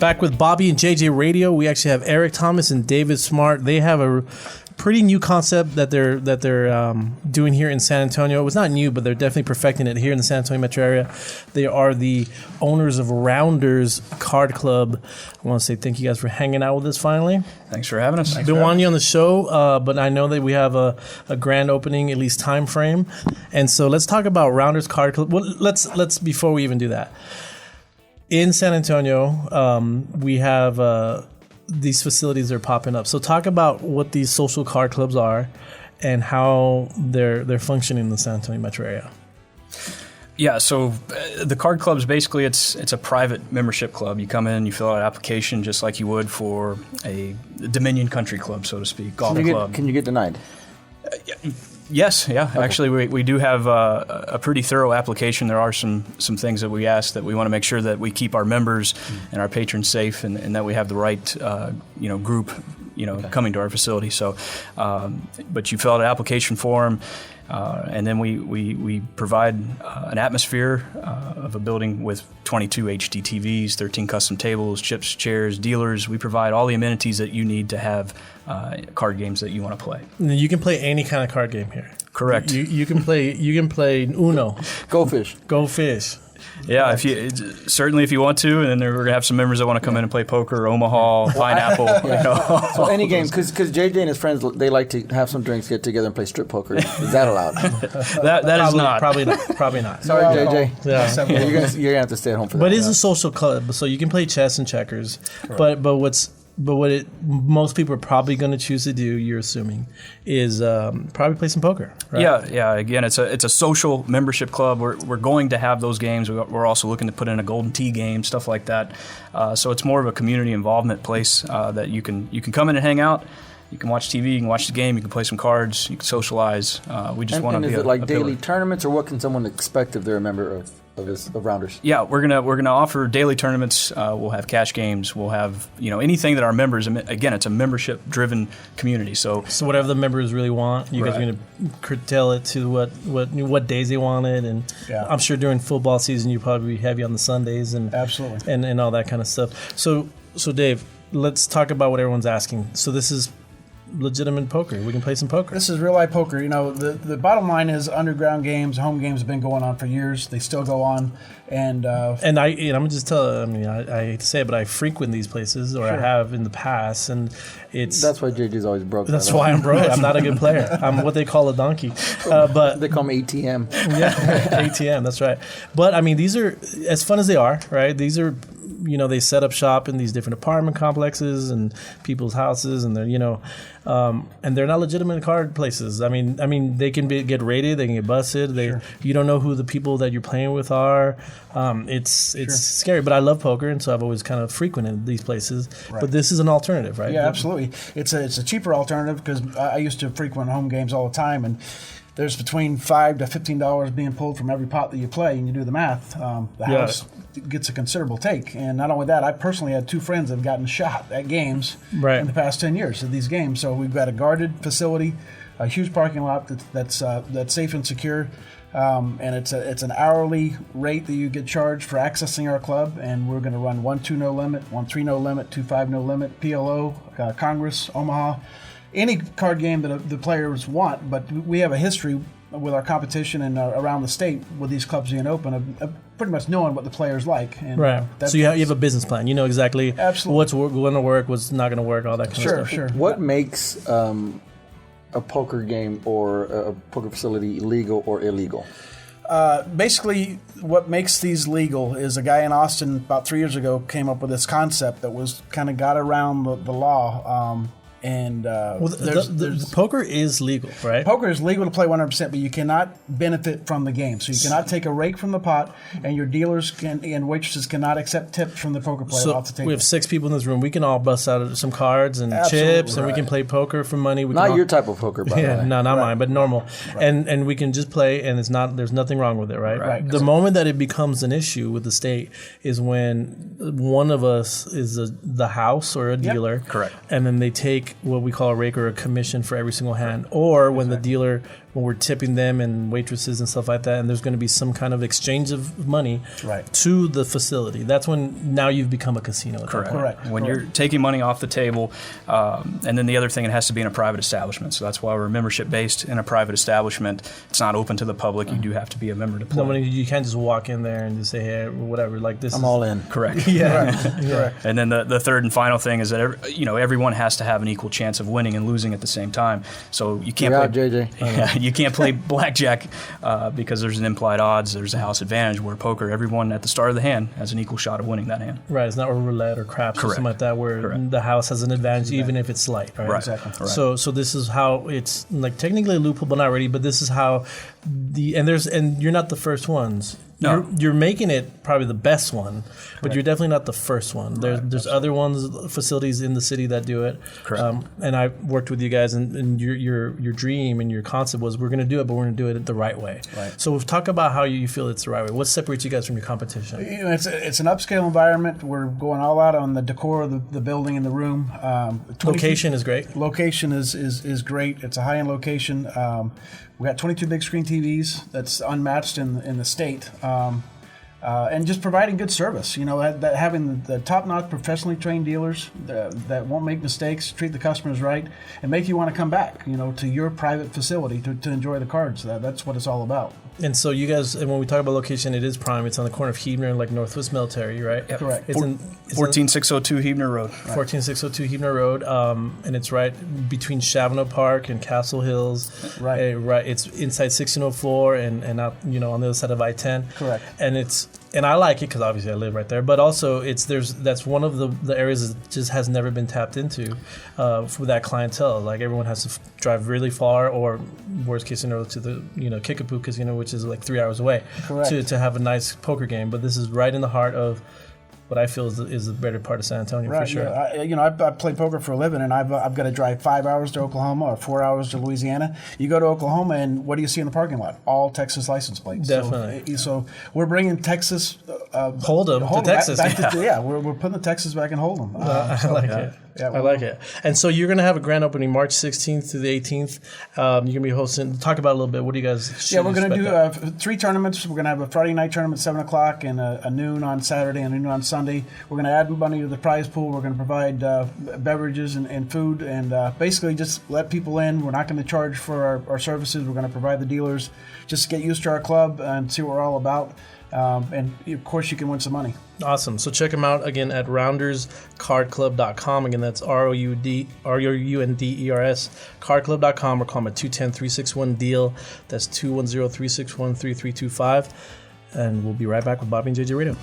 Back with Bobby and JJ Radio. We actually have Eric Thomas and David Smart. They have a pretty new concept that they're doing here in San Antonio. It was not new, but they're definitely perfecting it here in the San Antonio metro area. They are the owners of Rounders Card Club. I want to say thank you guys for hanging out with us finally. Thanks for having us. Been wanting you on the show, but I know that we have a grand opening, at least time frame. And so let's talk about Rounders Card Club. Well, let's before we even do that. In San Antonio, we have these facilities are popping up. So talk about what these social card clubs are and how they're functioning in the San Antonio metro area. Yeah, so the card clubs, basically it's a private membership club. You come in, you fill out an application just like you would for a Dominion Country Club, so to speak, golf club. Can you get denied? Yes, yeah. Okay. Actually, we do have a pretty thorough application. There are some things that we ask that we want to make sure that we keep our members and our patrons safe, and that we have the right group coming to our facility. So, but you fill out an application form, and then we provide an atmosphere of a building with 22 HD TVs, 13 custom tables, chips, chairs, dealers. We provide all the amenities that you need to have card games that you want to play. You can play any kind of card game here. Correct. You can play Uno. Go fish. Go fish. Yeah, certainly if you want to, and then we're gonna have some members that want to come in and play poker, Omaha, Pineapple. So any game, because JJ and his friends, they like to have some drinks, get together, and play strip poker. Is that allowed? that is not. Probably not. Sorry, JJ. Yeah. You're gonna have to stay at home for that. But it is a social club, so you can play chess and checkers. Correct. But what most people are probably going to choose to do, you're assuming, is probably play some poker. Right? Yeah. Again, it's a social membership club. We're going to have those games. We're also looking to put in a golden tee game, stuff like that. So it's more of a community involvement place that you can come in and hang out. You can watch TV, you can watch the game, you can play some cards, you can socialize. We just want to be. And is it like daily tournaments, or what can someone expect if they're a member of Rounders? Yeah, we're gonna offer daily tournaments. We'll have cash games. We'll have anything that our members. Again, it's a membership driven community. So whatever the members really want, you guys are gonna curtail it to what days they want it, and I'm sure during football season you probably be heavy on the Sundays and absolutely and all that kind of stuff. So Dave, let's talk about what everyone's asking. So this is legitimate poker. We can play some poker. This is real life poker. The bottom line is underground games, home games have been going on for years. They still go on, and I'm gonna just tell. I mean, I hate to say it, but I frequent these places, or I have in the past, and that's why JJ's always broke. That's why I'm broke. I'm not a good player. I'm what they call a donkey. But they call me ATM. Yeah, ATM. That's right. But I mean, these are as fun as they are, right? These are. They set up shop in these different apartment complexes and people's houses, and they're and they're not legitimate card places. I mean, they can get raided, they can get busted. You don't know who the people that you're playing with are. It's scary, but I love poker, and so I've always kind of frequented these places. Right. But this is an alternative, right? Yeah, absolutely. It's a cheaper alternative because I used to frequent home games all the time, and there's between $5 to $15 being pulled from every pot that you play, and you do the math. The house gets a considerable take. And not only that, I personally had 2 friends that have gotten shot at games in the past 10 years of these games. So we've got a guarded facility, a huge parking lot that's safe and secure, and it's an hourly rate that you get charged for accessing our club. And we're going to run 1-2 no limit, 1-3 no limit, 2-5 no limit, PLO, Congress, Omaha. Any card game that the players want, but we have a history with our competition and around the state with these clubs being open of pretty much knowing what the players like. And right. So you have a business plan. You know exactly what's going to work, what's not going to work, all that kind of stuff. Sure. What makes a poker game or a poker facility legal or illegal? Basically, what makes these legal is a guy in Austin about 3 years ago came up with this concept that was kind of got around the law. And the poker is legal, right? Poker is legal to play 100%, but you cannot benefit from the game. So you cannot take a rake from the pot, and your dealers and waitresses cannot accept tips from the poker player off the table. We have 6 people in this room. We can all bust out some cards and chips, and we can play poker for money. Not your type of poker, by the way. No, not mine, but normal. Right. And we can just play, and there's nothing wrong with it, right? Right. The moment that it becomes an issue with the state is when one of us is the house or a dealer. Correct. And then they take what we call a rake or a commission for every single hand, or when the dealer when we're tipping them and waitresses and stuff like that, and there's going to be some kind of exchange of money to the facility. That's when now you've become a casino. Correct. When you're taking money off the table, and then the other thing, it has to be in a private establishment. So that's why we're membership based in a private establishment. It's not open to the public. You do have to be a member to play. You can't just walk in there and just say, hey, whatever. Like this. I'm all in. Correct. Correct. And then the third and final thing is that everyone has to have an equal chance of winning and losing at the same time. So you can't play JJ. Yeah, you can't play blackjack because there's an implied odds. There's a house advantage. Where poker, everyone at the start of the hand has an equal shot of winning that hand. Right. It's not roulette or craps or something like that where the house has an advantage even if it's slight. Right. Exactly. Right. So this is how it's like technically a loophole, but not really. But this is how and you're not the first ones. No. You're making it probably the best one, but you're definitely not the first one. There's other facilities in the city that do it. Correct. And I worked with you guys, and your dream and your concept was we're going to do it, but we're going to do it the right way. Right. So we've talked about how you feel it's the right way. What separates you guys from your competition? It's an upscale environment. We're going all out on the decor of the building and the room. Location is great. Location is great. It's a high-end location. We got 22 big screen TVs. That's unmatched in the state. And just providing good service, that having the top-notch professionally trained dealers that won't make mistakes, treat the customers right, and make you want to come back, to your private facility to enjoy the cards. That's what it's all about. And so you guys, and when we talk about location, it is prime. It's on the corner of Huebner and like Northwest Military, right? Yep. Correct. It's 14602 Huebner Road. 14602 Huebner Road, and it's right between Chavano Park and Castle Hills. Right. Right. It's inside 1604 and out, on the other side of I-10. Correct. And I like it because obviously I live right there. But also, that's one of the areas that just has never been tapped into for that clientele. Like everyone has to drive really far, or worst case scenario to the Kickapoo Casino, which is like 3 hours away, to have a nice poker game. But this is right in the heart of what I feel is the better part of San Antonio, for sure. Yeah. I play poker for a living, and I've got to drive 5 hours to Oklahoma or 4 hours to Louisiana. You go to Oklahoma, and what do you see in the parking lot? All Texas license plates. Definitely. So we're bringing Texas Hold'em to Texas. We're putting the Texas back in Hold'em. I like it. Yeah, I like it. And so you're going to have a grand opening March 16th to the 18th. You're going to be hosting. Talk about it a little bit. What do you guys? We're going to do 3 tournaments. We're going to have a Friday night tournament at 7 o'clock and a noon on Saturday and a noon on Sunday. We're going to add money to the prize pool. We're going to provide beverages and food and basically just let people in. We're not going to charge for our services. We're going to provide the dealers. Just get used to our club and see what we're all about. And of course, you can win some money. Awesome. So check them out again at rounderscardclub.com. Again, that's ROUNDERS cardclub.com, or call them at 210-361-DEAL. That's 210-361-3325. And we'll be right back with Bobby and JJ Radio.